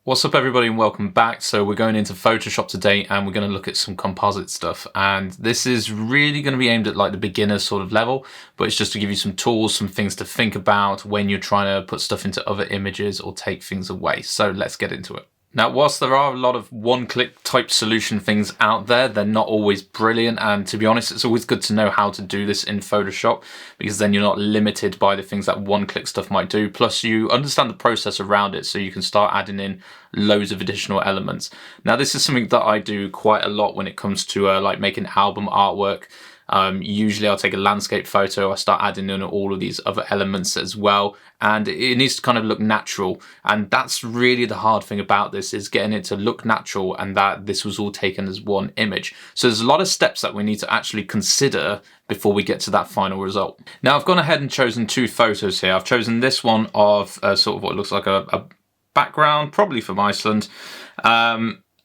What's up everybody and welcome back. So we're going into Photoshop today and we're going to look at some composite stuff, and this is really going to be aimed at like the beginner sort of level, but it's just to give you some tools, some things to think about when you're trying to put stuff into other images or take things away. So let's get into it. Now, whilst there are a lot of one-click type solution things out there, they're not always brilliant, and to be honest, it's always good to know how to do this in Photoshop, because then you're not limited by the things that one-click stuff might do, plus you understand the process around it, so you can start adding in loads of additional elements. Now, this is something that I do quite a lot when it comes to like making album artwork. Usually I'll take a landscape photo, I start adding in all of these other elements as well, and it needs to kind of look natural, and that's really the hard thing about this, is getting it to look natural and that this was all taken as one image. So there's a lot of steps that we need to actually consider before we get to that final result. Now, I've gone ahead and chosen two photos here. I've chosen this one of sort of what looks like a background, probably from Iceland.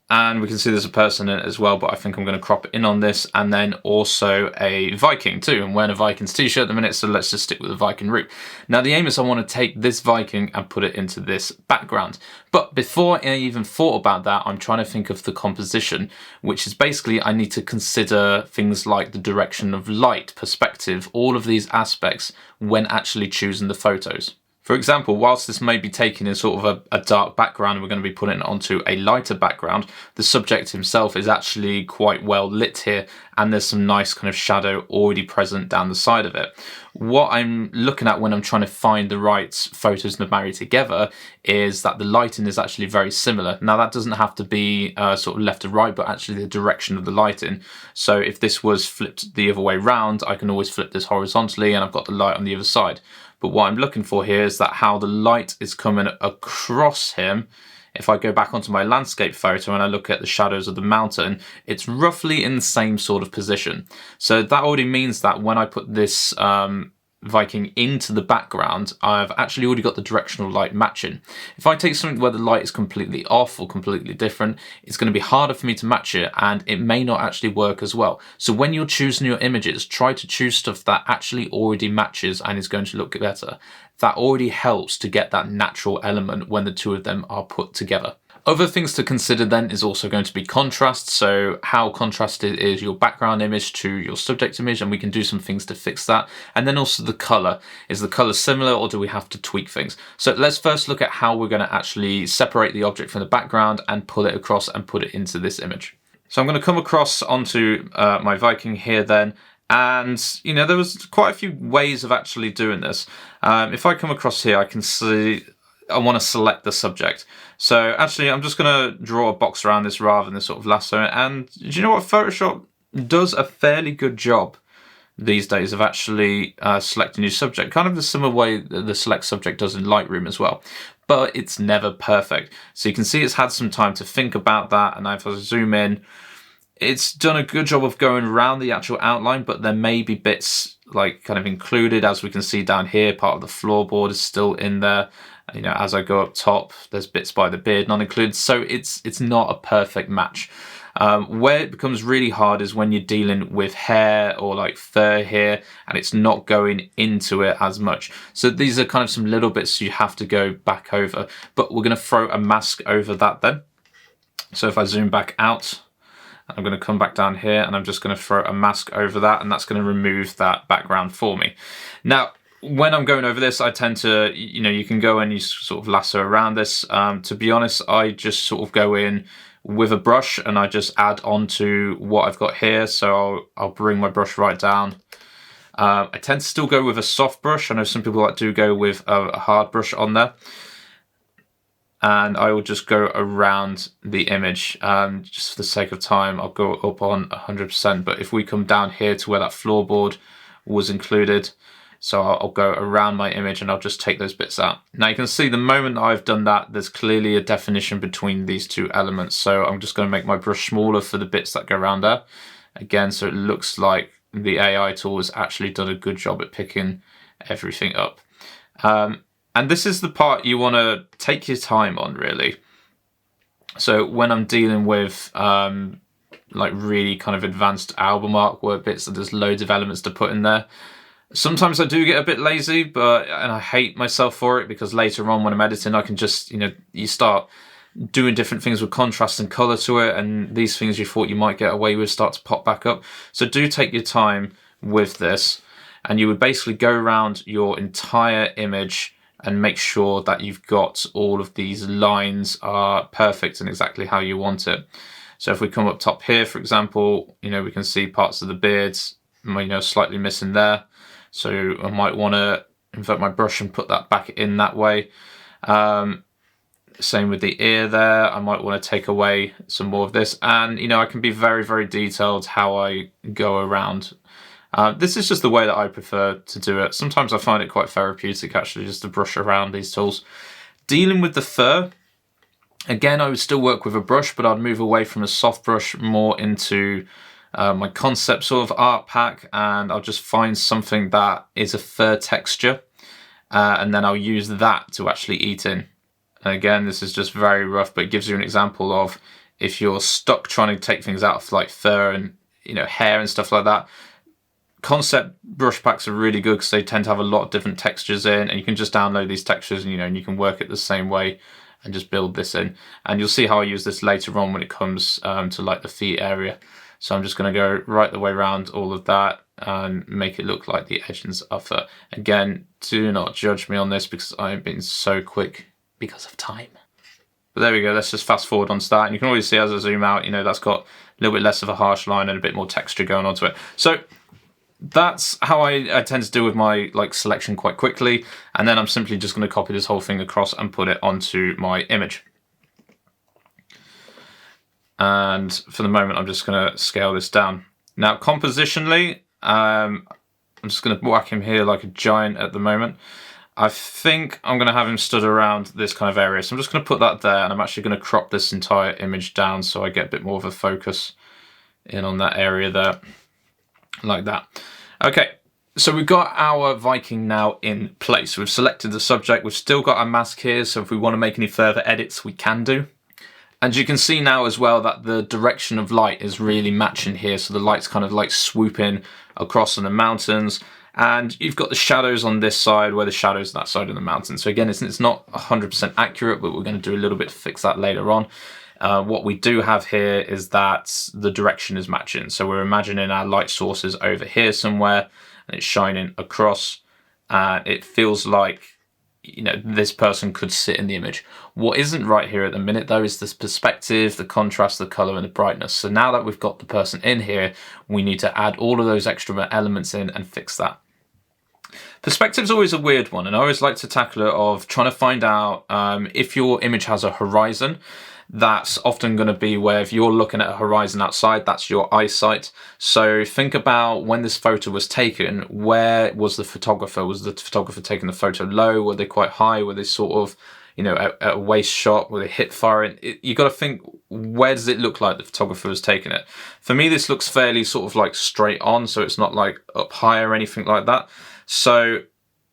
And we can see there's a person in it as well, but I think I'm going to crop in on this, and then also a Viking too. I'm wearing a Vikings t-shirt at the minute, so let's just stick with the Viking route. Now, the aim is I want to take this Viking and put it into this background. But before I even thought about that, I'm trying to think of the composition, which is basically I need to consider things like the direction of light, perspective, all of these aspects when actually choosing the photos. For example, whilst this may be taken in sort of a dark background and we're going to be putting it onto a lighter background, the subject himself is actually quite well lit here, and there's some nice kind of shadow already present down the side of it. What I'm looking at when I'm trying to find the right photos to marry together is that the lighting is actually very similar. Now, that doesn't have to be sort of left to right, but actually the direction of the lighting. So if this was flipped the other way round, I can always flip this horizontally and I've got the light on the other side. But what I'm looking for here is that how the light is coming across him. If I go back onto my landscape photo and I look at the shadows of the mountain, it's roughly in the same sort of position. So that already means that when I put this Viking into the background, I've actually already got the directional light matching. If I take something where the light is completely off or completely different, it's going to be harder for me to match it, and it may not actually work as well. So when you're choosing your images, try to choose stuff that actually already matches and is going to look better. That already helps to get that natural element when the two of them are put together. Other things to consider then is also going to be contrast. So how contrasted is your background image to your subject image, and we can do some things to fix that. And then also the color. Is the color similar, or do we have to tweak things? So let's first look at how we're going to actually separate the object from the background and pull it across and put it into this image. So I'm going to come across onto my Viking here then. And, you know, there was quite a few ways of actually doing this. If I come across here, I can see I want to select the subject. So actually, I'm just going to draw a box around this rather than this sort of lasso. And do you know what? Photoshop does a fairly good job these days of actually selecting your subject, kind of the similar way that the select subject does in Lightroom as well. But it's never perfect. So you can see it's had some time to think about that. And if I zoom in, it's done a good job of going around the actual outline, but there may be bits like kind of included, as we can see down here. Part of the floorboard is still in there. You know, as I go up top, there's bits by the beard not included, so it's not a perfect match. Where it becomes really hard is when you're dealing with hair or like fur here, and it's not going into it as much. So these are kind of some little bits you have to go back over, but we're going to throw a mask over that then. So if I zoom back out, I'm going to come back down here and I'm just going to throw a mask over that, and that's going to remove that background for me. Now, when I'm going over this, I tend to, you know, you can go and you sort of lasso around this. To be honest, I just sort of go in with a brush and I just add on to what I've got here. So I'll bring my brush right down. I tend to still go with a soft brush. I know some people that do go with a hard brush on there. And I will just go around the image. Just for the sake of time, I'll go up on 100%. But if we come down here to where that floorboard was included, so I'll go around my image and I'll just take those bits out. Now you can see the moment I've done that, there's clearly a definition between these two elements. So I'm just going to make my brush smaller for the bits that go around there. Again, so it looks like the AI tool has actually done a good job at picking everything up. And this is the part you want to take your time on, really. So when I'm dealing with like really kind of advanced album artwork bits, there's loads of elements to put in there. Sometimes I do get a bit lazy, and I hate myself for it, because later on when I'm editing, I can just, you know, you start doing different things with contrast and color to it, and these things you thought you might get away with start to pop back up. So do take your time with this, and you would basically go around your entire image and make sure that you've got all of these lines are perfect and exactly how you want it. So if we come up top here, for example, we can see parts of the beards, slightly missing there. So I might want to invert my brush and put that back in that way. Same with the ear there. I might want to take away some more of this, and I can be very, very detailed how I go around. This is just the way that I prefer to do it. Sometimes I find it quite therapeutic actually just to brush around these tools. Dealing with the fur, again, I would still work with a brush, but I'd move away from a soft brush more into my concept sort of art pack, and I'll just find something that is a fur texture, and then I'll use that to actually eat in. And again, this is just very rough, but it gives you an example of if you're stuck trying to take things out of like fur and hair and stuff like that. Concept brush packs are really good because they tend to have a lot of different textures in, and you can just download these textures and and you can work it the same way and just build this in. And you'll see how I use this later on when it comes to like the feet area. So I'm just going to go right the way around all of that and make it look like the edges are fur. Again, do not judge me on this because I've been so quick because of time. But there we go, let's just fast forward on that, and you can already see as I zoom out, that's got a little bit less of a harsh line and a bit more texture going onto it. So that's how I tend to do with my selection quite quickly, and then I'm simply just going to copy this whole thing across and put it onto my image. And for the moment, I'm just going to scale this down. Now, compositionally, I'm just going to whack him here like a giant at the moment. I think I'm going to have him stood around this kind of area. So I'm just going to put that there, and I'm actually going to crop this entire image down so I get a bit more of a focus in on that area there, like that. Okay, so we've got our Viking now in place. We've selected the subject. We've still got our mask here, so if we want to make any further edits, we can do. And you can see now as well that the direction of light is really matching here. So the light's kind of like swooping across on the mountains. And you've got the shadows on this side where the shadows on that side of the mountain. So again, it's not 100% accurate, but we're going to do a little bit to fix that later on. What we do have here is that the direction is matching. So we're imagining our light source is over here somewhere, and it's shining across. It feels like this person could sit in the image. What isn't right here at the minute though is this perspective, the contrast, the color, and the brightness. So now that we've got the person in here, we need to add all of those extra elements in and fix that. Perspective is always a weird one, and I always like to tackle it of trying to find out if your image has a horizon. That's often going to be where if you're looking at a horizon outside, that's your eyesight. So think about when this photo was taken, where was the photographer? Was the photographer taking the photo low? Were they quite high? Were they sort of, at a waist shot? Were they hip firing? You got to think, where does it look like the photographer was taking it? For me, this looks fairly sort of like straight on, so it's not like up high or anything like that. So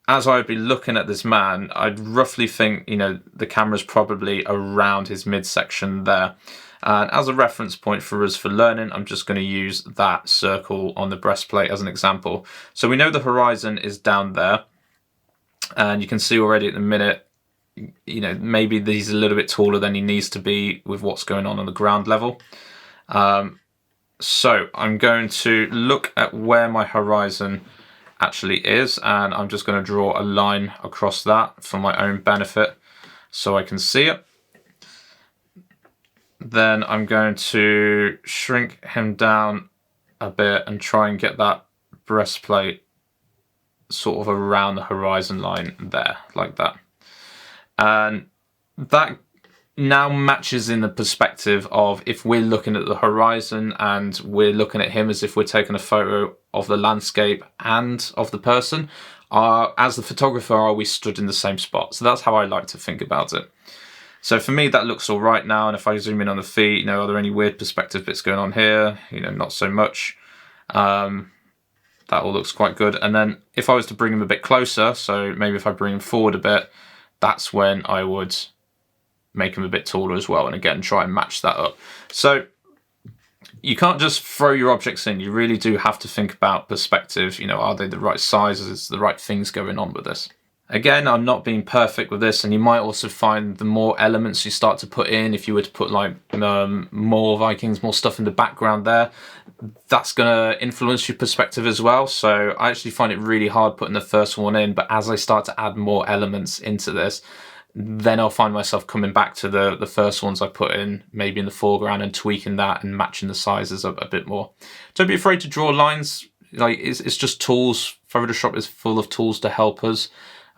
as I'd be looking at this man, I'd roughly think, the camera's probably around his midsection there. And as a reference point for us for learning, I'm just going to use that circle on the breastplate as an example. So we know the horizon is down there. And you can see already at the minute, maybe he's a little bit taller than he needs to be with what's going on the ground level. So I'm going to look at where my horizon actually is, and I'm just going to draw a line across that for my own benefit so I can see it. Then I'm going to shrink him down a bit and try and get that breastplate sort of around the horizon line there, like that. And that now matches in the perspective of if we're looking at the horizon and we're looking at him as if we're taking a photo of the landscape and of the person. As the photographer, are we stood in the same spot? So that's how I like to think about it. So for me, that looks all right now. And if I zoom in on the feet, are there any weird perspective bits going on here? Not so much. That all looks quite good. And then if I was to bring him a bit closer, so maybe if I bring him forward a bit, that's when I would make him a bit taller as well, and again try and match that up. So you can't just throw your objects in, you really do have to think about perspective. Are they the right sizes, the right things going on with this? Again, I'm not being perfect with this, and you might also find the more elements you start to put in, if you were to put like more Vikings, more stuff in the background there, that's going to influence your perspective as well. So I actually find it really hard putting the first one in, but as I start to add more elements into this, then I'll find myself coming back to the first ones I put in, maybe in the foreground, and tweaking that and matching the sizes a bit more. Don't be afraid to draw lines. Like it's just tools. Photoshop is full of tools to help us.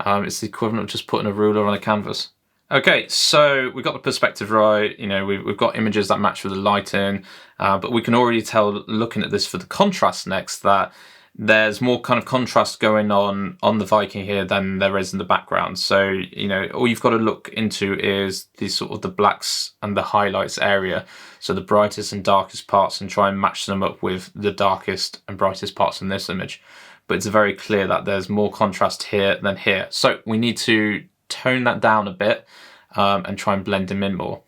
It's the equivalent of just putting a ruler on a canvas. Okay, so we've got the perspective right. You know, we've got images that match with the lighting, but we can already tell, looking at this for the contrast next, that there's more kind of contrast going on the Viking here than there is in the background. So, you know, all you've got to look into is the sort of the blacks and the highlights area. So the brightest and darkest parts, and try and match them up with the darkest and brightest parts in this image. But it's very clear that there's more contrast here than here. So we need to tone that down a bit and try and blend them in more.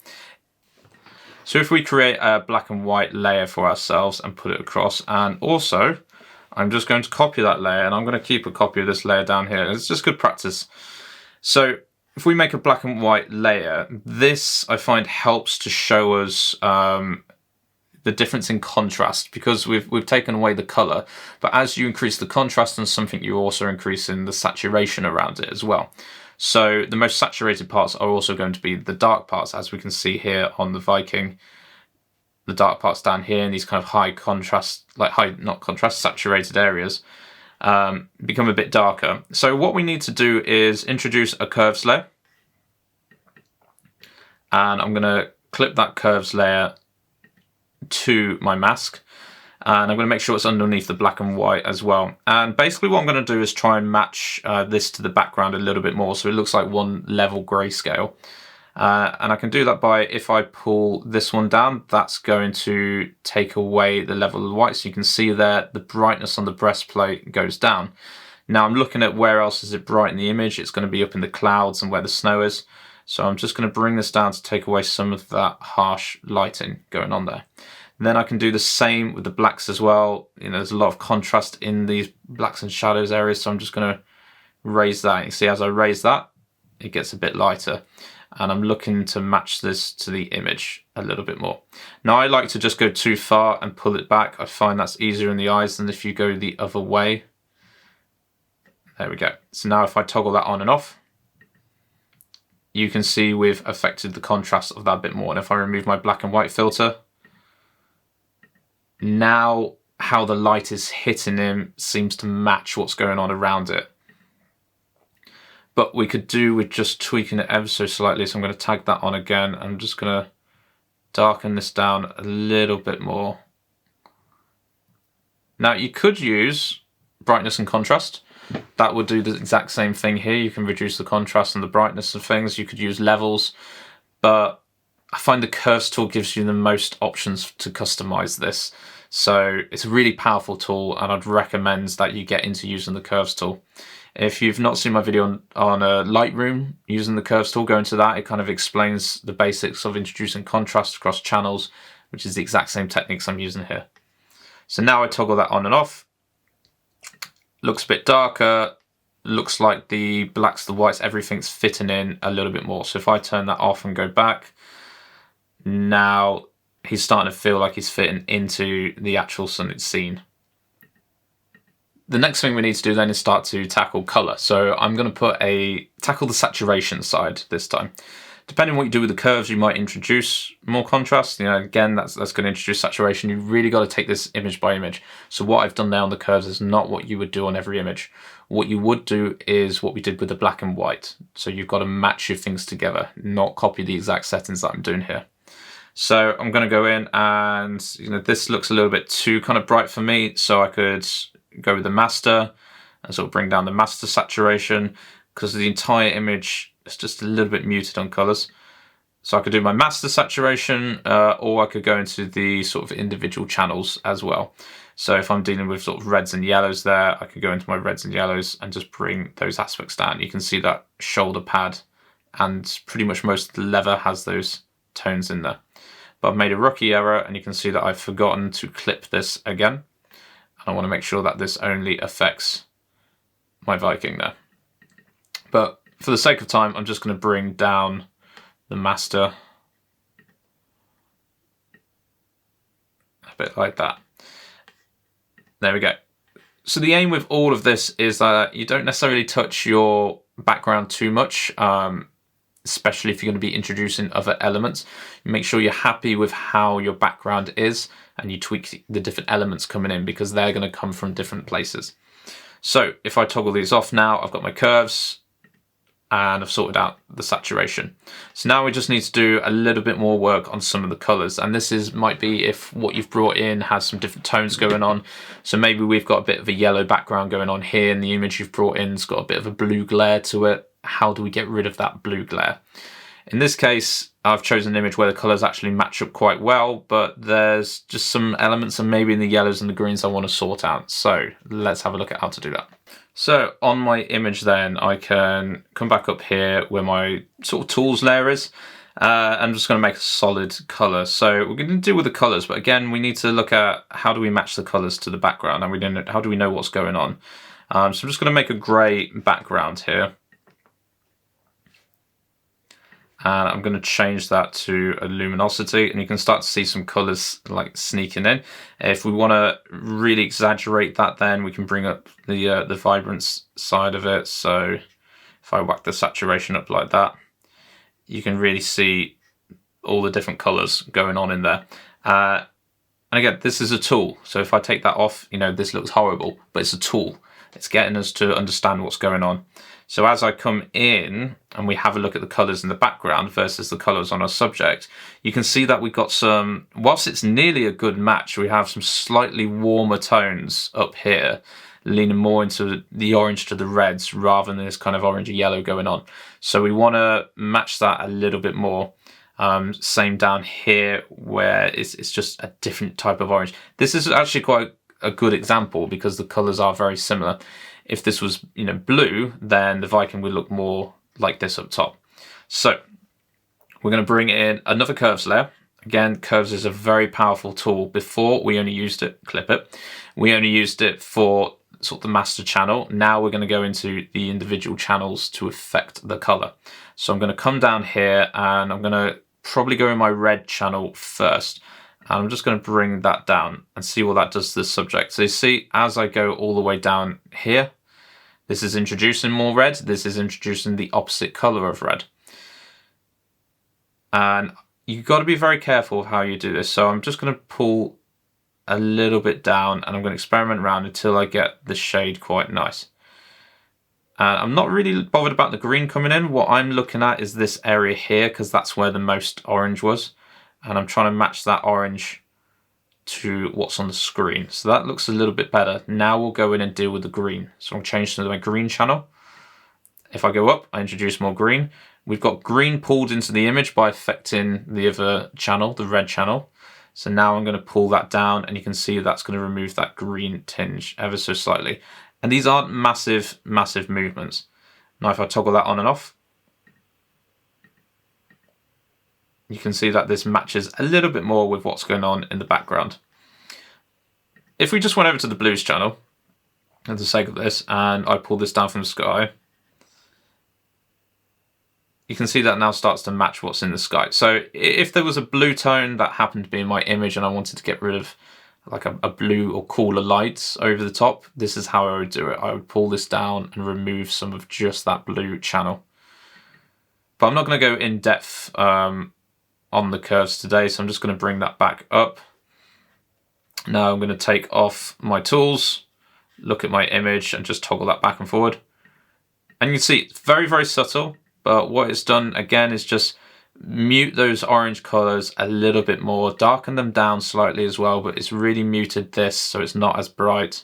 So if we create a black and white layer for ourselves and put it across, and also I'm just going to copy that layer, and I'm going to keep a copy of this layer down here. It's just good practice. So if we make a black and white layer, this I find helps to show us the difference in contrast, because we've taken away the color, but as you increase the contrast on something, you also increase in the saturation around it as well. So the most saturated parts are also going to be the dark parts, as we can see here on the Viking. The dark parts down here in these kind of high contrast, saturated areas become a bit darker. So what we need to do is introduce a curves layer, and I'm going to clip that curves layer to my mask, and I'm going to make sure it's underneath the black and white as well. And basically what I'm going to do is try and match this to the background a little bit more, so it looks like one level grayscale. And I can do that by, if I pull this one down, that's going to take away the level of the white. So you can see there the brightness on the breastplate goes down. Now I'm looking at where else is it bright in the image. It's going to be up in the clouds and where the snow is. So I'm just going to bring this down to take away some of that harsh lighting going on there. And then I can do the same with the blacks as well. You know, there's a lot of contrast in these blacks and shadows areas, so I'm just going to raise that. You see, as I raise that, it gets a bit lighter. And I'm looking to match this to the image a little bit more. Now I like to just go too far and pull it back. I find that's easier in the eyes than if you go the other way. There we go. So now if I toggle that on and off, you can see we've affected the contrast of that a bit more. And if I remove my black and white filter, now how the light is hitting him seems to match what's going on around it. But we could do with just tweaking it ever so slightly. So I'm going to tag that on again. I'm just going to darken this down a little bit more. Now you could use brightness and contrast. That would do the exact same thing here. You can reduce the contrast and the brightness of things. You could use levels, but I find the curves tool gives you the most options to customize this. So it's a really powerful tool, and I'd recommend that you get into using the curves tool. If you've not seen my video on Lightroom using the curves tool, go into that. It kind of explains the basics of introducing contrast across channels, which is the exact same techniques I'm using here. So now I toggle that on and off. Looks a bit darker, looks like the blacks, the whites, everything's fitting in a little bit more. So if I turn that off and go back, now he's starting to feel like he's fitting into the actual scene. The next thing we need to do then is start to tackle color. So I'm going to tackle the saturation side this time. Depending on what you do with the curves, you might introduce more contrast. You know, again, that's going to introduce saturation. You really got to take this image by image. So what I've done now on the curves is not what you would do on every image. What you would do is what we did with the black and white. So you've got to match your things together, not copy the exact settings that I'm doing here. So I'm going to go in, and this looks a little bit too kind of bright for me. So I could go with the master and sort of bring down the master saturation, because the entire image is just a little bit muted on colors. So I could do my master saturation, or I could go into the sort of individual channels as well. So if I'm dealing with sort of reds and yellows there, I could go into my reds and yellows and just bring those aspects down. You can see that shoulder pad and pretty much most of the leather has those tones in there. But I've made a rookie error, and you can see that I've forgotten to clip this again. And I want to make sure that this only affects my Viking there. But for the sake of time, I'm just going to bring down the master a bit like that. There we go. So the aim with all of this is that you don't necessarily touch your background too much, especially if you're going to be introducing other elements. Make sure you're happy with how your background is and you tweak the different elements coming in, because they're going to come from different places. So if I toggle these off now, I've got my curves and I've sorted out the saturation. So now we just need to do a little bit more work on some of the colors. And this might be if what you've brought in has some different tones going on. So maybe we've got a bit of a yellow background going on here, and the image you've brought in's got a bit of a blue glare to it. How do we get rid of that blue glare? In this case, I've chosen an image where the colors actually match up quite well, but there's just some elements, and maybe in the yellows and the greens I want to sort out. So let's have a look at how to do that. So on my image then, I can come back up here where my sort of tools layer is. I'm just going to make a solid color. So we're going to deal with the colors, but again, we need to look at how do we match the colors to the background, and how do we know what's going on. So I'm just going to make a gray background here. And I'm going to change that to a luminosity, and you can start to see some colors like sneaking in. If we want to really exaggerate that, then we can bring up the vibrance side of it. So if I whack the saturation up like that, you can really see all the different colors going on in there. And again, this is a tool. So if I take that off, you know, this looks horrible, but it's a tool. It's getting us to understand what's going on. So as I come in and we have a look at the colors in the background versus the colors on our subject, you can see that we've got some, whilst it's nearly a good match, we have some slightly warmer tones up here, leaning more into the orange to the reds rather than this kind of orangey yellow going on. So we want to match that a little bit more. Same down here where it's just a different type of orange. This is actually quite a good example because the colors are very similar. If this was, you know, blue, then the Viking would look more like this up top. So we're going to bring in another curves layer. Again, curves is a very powerful tool. Before we only used it, clip it. We only used it for sort of the master channel. Now we're going to go into the individual channels to affect the color. So I'm going to come down here and I'm going to probably go in my red channel first. And I'm just going to bring that down and see what that does to the subject. So you see, as I go all the way down here, this is introducing more red. This is introducing the opposite color of red. And you've got to be very careful of how you do this. So I'm just going to pull a little bit down and I'm going to experiment around until I get the shade quite nice. And I'm not really bothered about the green coming in. What I'm looking at is this area here, because that's where the most orange was. And I'm trying to match that orange to what's on the screen. So that looks a little bit better. Now we'll go in and deal with the green. So I'll change to my green channel. If I go up, I introduce more green. We've got green pulled into the image by affecting the other channel, the red channel. So now I'm going to pull that down and you can see that's going to remove that green tinge ever so slightly. And these aren't massive, massive movements. Now if I toggle that on and off, you can see that this matches a little bit more with what's going on in the background. If we just went over to the blues channel, for the sake of this, and I pull this down from the sky, you can see that now starts to match what's in the sky. So if there was a blue tone that happened to be in my image and I wanted to get rid of like a blue or cooler lights over the top, this is how I would do it. I would pull this down and remove some of just that blue channel. But I'm not going to go in depth on the curves today, so I'm just going to bring that back up. Now I'm going to take off my tools, look at my image and just toggle that back and forward. And you can see it's very, very subtle, but what it's done again is just mute those orange colors a little bit more, darken them down slightly as well, but it's really muted this so it's not as bright,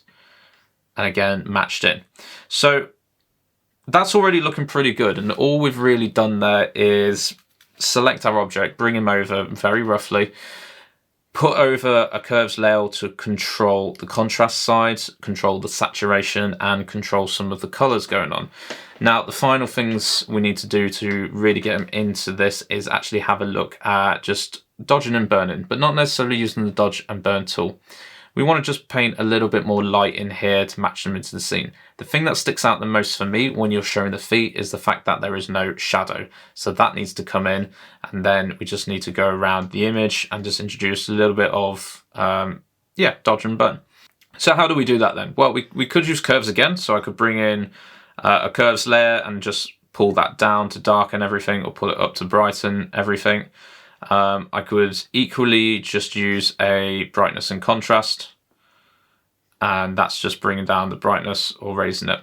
and again matched in. So that's already looking pretty good, and all we've really done there is select our object, bring him over very roughly, put over a curves layer to control the contrast side, control the saturation, and control some of the colors going on. Now, the final things we need to do to really get them into this is actually have a look at just dodging and burning, but not necessarily using the dodge and burn tool. we want to just paint a little bit more light in here to match them into the scene. The thing that sticks out the most for me when you're showing the feet is the fact that there is no shadow. So that needs to come in, and then we just need to go around the image and just introduce a little bit of, dodge and burn. So how do we do that then? Well, we could use curves again. So I could bring in a curves layer and just pull that down to darken everything, or pull it up to brighten everything. I could equally just use a brightness and contrast, and that's just bringing down the brightness or raising it.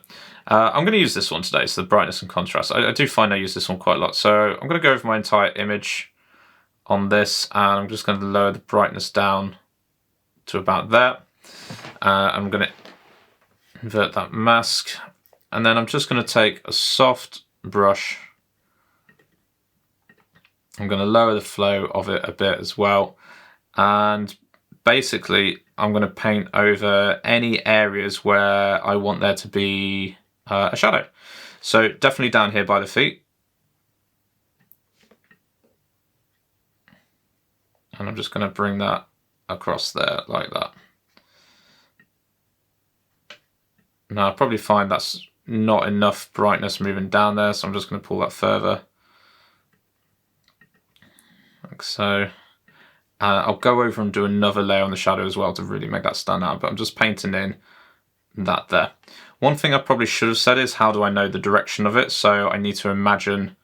I'm going to use this one today, so the brightness and contrast. I do find I use this one quite a lot. So I'm going to go over my entire image on this, and I'm just going to lower the brightness down to about there. I'm going to invert that mask, and then I'm just going to take a soft brush. I'm going to lower the flow of it a bit as well, and basically I'm going to paint over any areas where I want there to be a shadow. So definitely down here by the feet, and I'm just going to bring that across there like that. Now I probably find that's not enough brightness moving down there, so I'm just going to pull that further. Like so. I'll go over and do another layer on the shadow as well to really make that stand out, but I'm just painting in that there. One thing I probably should have said is, how do I know the direction of it? So I need to imagine,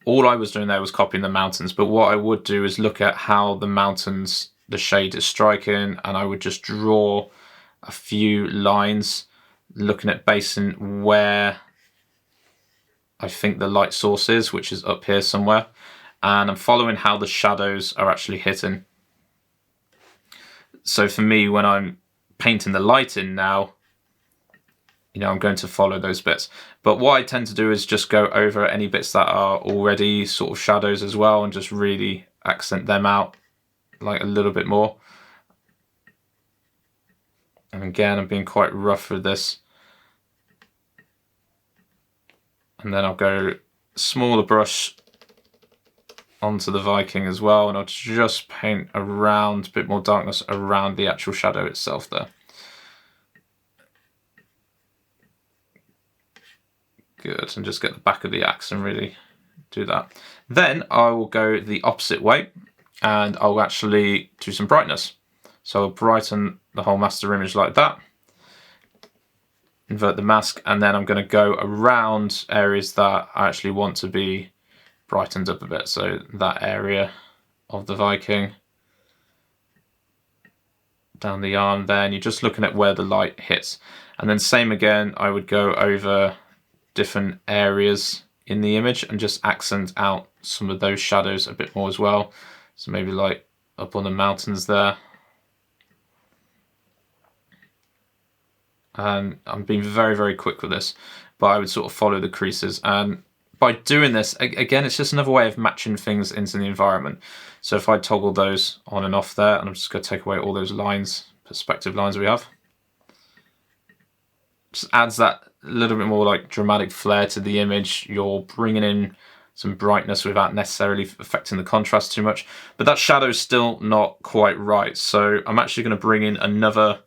all I was doing there was copying the mountains, but what I would do is look at how the mountains, the shade is striking, and I would just draw a few lines looking at basing where I think the light source is, which is up here somewhere. And I'm following how the shadows are actually hitting. So for me, when I'm painting the light in now, I'm going to follow those bits. But what I tend to do is just go over any bits that are already sort of shadows as well, and just really accent them out like a little bit more. And again, I'm being quite rough with this. And then I'll go smaller brush onto the Viking as well, and I'll just paint around, a bit more darkness around the actual shadow itself there. Good, and just get the back of the axe and really do that. Then I will go the opposite way, and I'll actually do some brightness. So I'll brighten the whole master image like that, invert the mask, and then I'm going to go around areas that I actually want to be brightened up a bit. So that area of the Viking, down the arm there, and you're just looking at where the light hits. And then same again, I would go over different areas in the image and just accent out some of those shadows a bit more as well. So maybe like up on the mountains there. And I'm being very, very quick with this, but I would sort of follow the creases. And by doing this, again, it's just another way of matching things into the environment. So if I toggle those on and off there, and I'm just going to take away all those lines, perspective lines we have, just adds that little bit more like dramatic flair to the image. You're bringing in some brightness without necessarily affecting the contrast too much. But that shadow's still not quite right. So I'm actually going to bring in another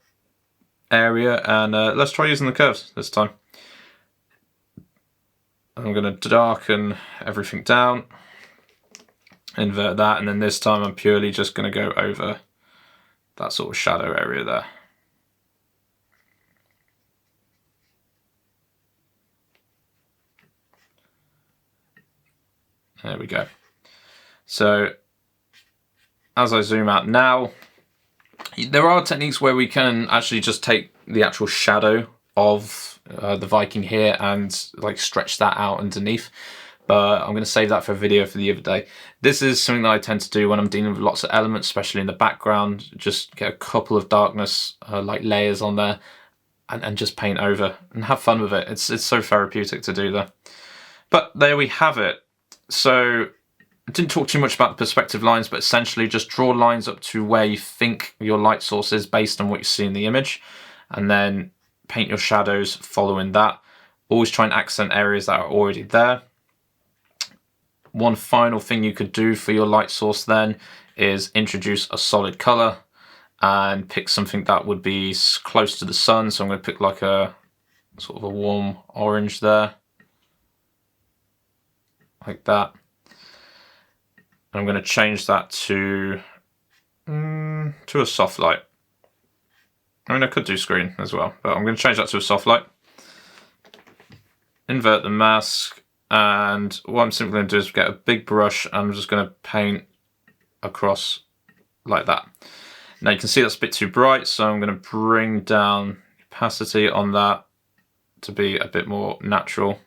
area, and let's try using the curves this time. I'm going to darken everything down, invert that, and then this time I'm purely just going to go over that sort of shadow area there. There we go. So as I zoom out now, there are techniques where we can actually just take the actual shadow of the Viking here and like stretch that out underneath, but I'm going to save that for a video for the other day. This is something that I tend to do when I'm dealing with lots of elements, especially in the background. Just get a couple of darkness like layers on there and just paint over and have fun with it. It's so therapeutic to do that. But there we have it. So I didn't talk too much about the perspective lines, but essentially just draw lines up to where you think your light source is based on what you see in the image, and then paint your shadows following that. Always try and accent areas that are already there. One final thing you could do for your light source then is introduce a solid color, and pick something that would be close to the sun. So I'm going to pick like a sort of a warm orange there, like that. And I'm going to change that to a soft light. I mean, I could do screen as well, but I'm going to change that to a soft light. Invert the mask, and what I'm simply going to do is get a big brush and I'm just going to paint across like that. Now you can see that's a bit too bright, so I'm going to bring down opacity on that to be a bit more natural.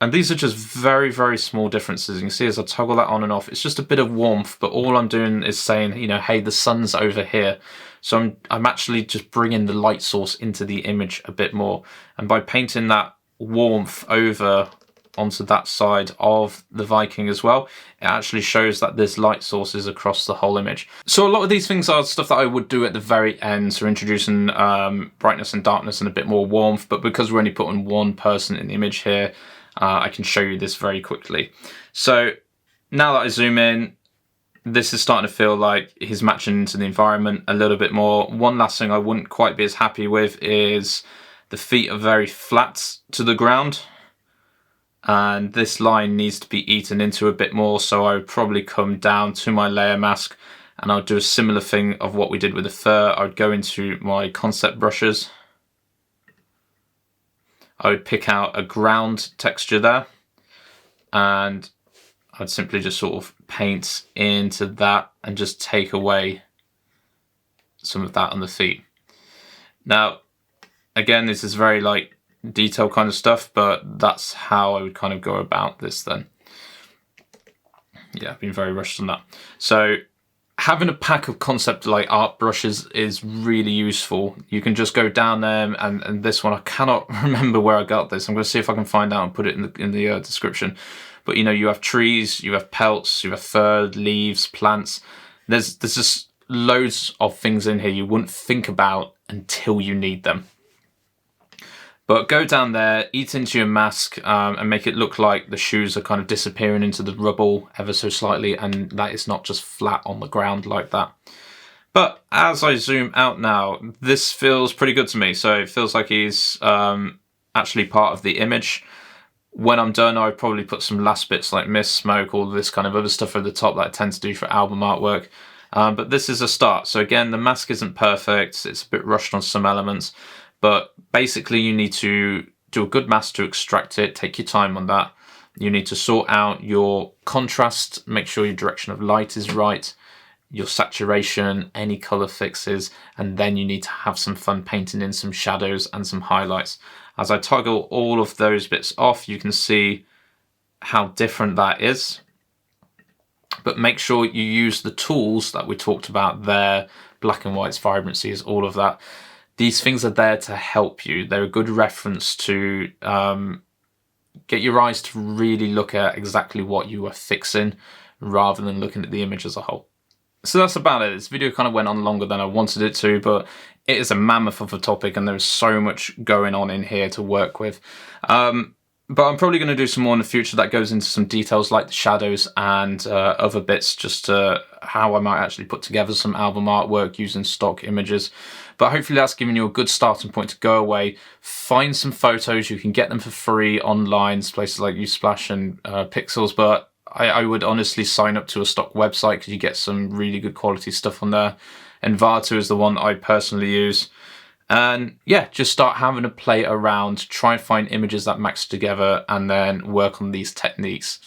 And these are just very, very small differences. You can see as I toggle that on and off, it's just a bit of warmth, but all I'm doing is saying, you know, hey, the sun's over here. So I'm actually just bringing the light source into the image a bit more. And by painting that warmth over onto that side of the Viking as well, it actually shows that there's light sources across the whole image. So a lot of these things are stuff that I would do at the very end, so introducing brightness and darkness and a bit more warmth, but because we're only putting one person in the image here, I can show you this very quickly. So now that I zoom in, this is starting to feel like he's matching into the environment a little bit more. One last thing I wouldn't quite be as happy with is the feet are very flat to the ground, and this line needs to be eaten into a bit more, so I would probably come down to my layer mask and I'll do a similar thing of what we did with the fur. I would go into my concept brushes, I would pick out a ground texture there, and I'd simply just sort of paint into that and just take away some of that on the feet. Now, again, this is very like detail kind of stuff, but that's how I would kind of go about this then. Yeah, I've been very rushed on that. So having a pack of concept like art brushes is really useful. You can just go down there, and this one, I cannot remember where I got this. I'm going to see if I can find out and put it in the description. But you know, you have trees, you have pelts, you have fur, leaves, plants. There's just loads of things in here you wouldn't think about until you need them. But go down there, eat into your mask, and make it look like the shoes are kind of disappearing into the rubble ever so slightly, and that is not just flat on the ground like that. But as I zoom out now, this feels pretty good to me. So it feels like he's actually part of the image. When I'm done, I would probably put some last bits like mist, smoke, all this kind of other stuff over the top that I tend to do for album artwork. But this is a start. So again, the mask isn't perfect. It's a bit rushed on some elements. But basically, you need to do a good mask to extract it. Take your time on that. You need to sort out your contrast, make sure your direction of light is right, your saturation, any color fixes, and then you need to have some fun painting in some shadows and some highlights. As I toggle all of those bits off, you can see how different that is. But make sure you use the tools that we talked about there, black and whites, vibrancies, all of that. These things are there to help you. They're a good reference to get your eyes to really look at exactly what you are fixing rather than looking at the image as a whole. So that's about it. This video kind of went on longer than I wanted it to, but it is a mammoth of a topic and there's so much going on in here to work with. But I'm probably going to do some more in the future that goes into some details like the shadows and other bits, just how I might actually put together some album artwork using stock images. But hopefully that's given you a good starting point to go away, find some photos. You can get them for free online, places like Unsplash and Pixels, but I would honestly sign up to a stock website because you get some really good quality stuff on there. Envato is the one that I personally use. And yeah, just start having a play around, try and find images that match together and then work on these techniques.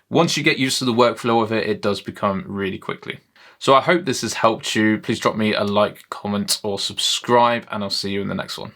Once you get used to the workflow of it, it does become really quickly. So I hope this has helped you. Please drop me a like, comment or subscribe, and I'll see you in the next one.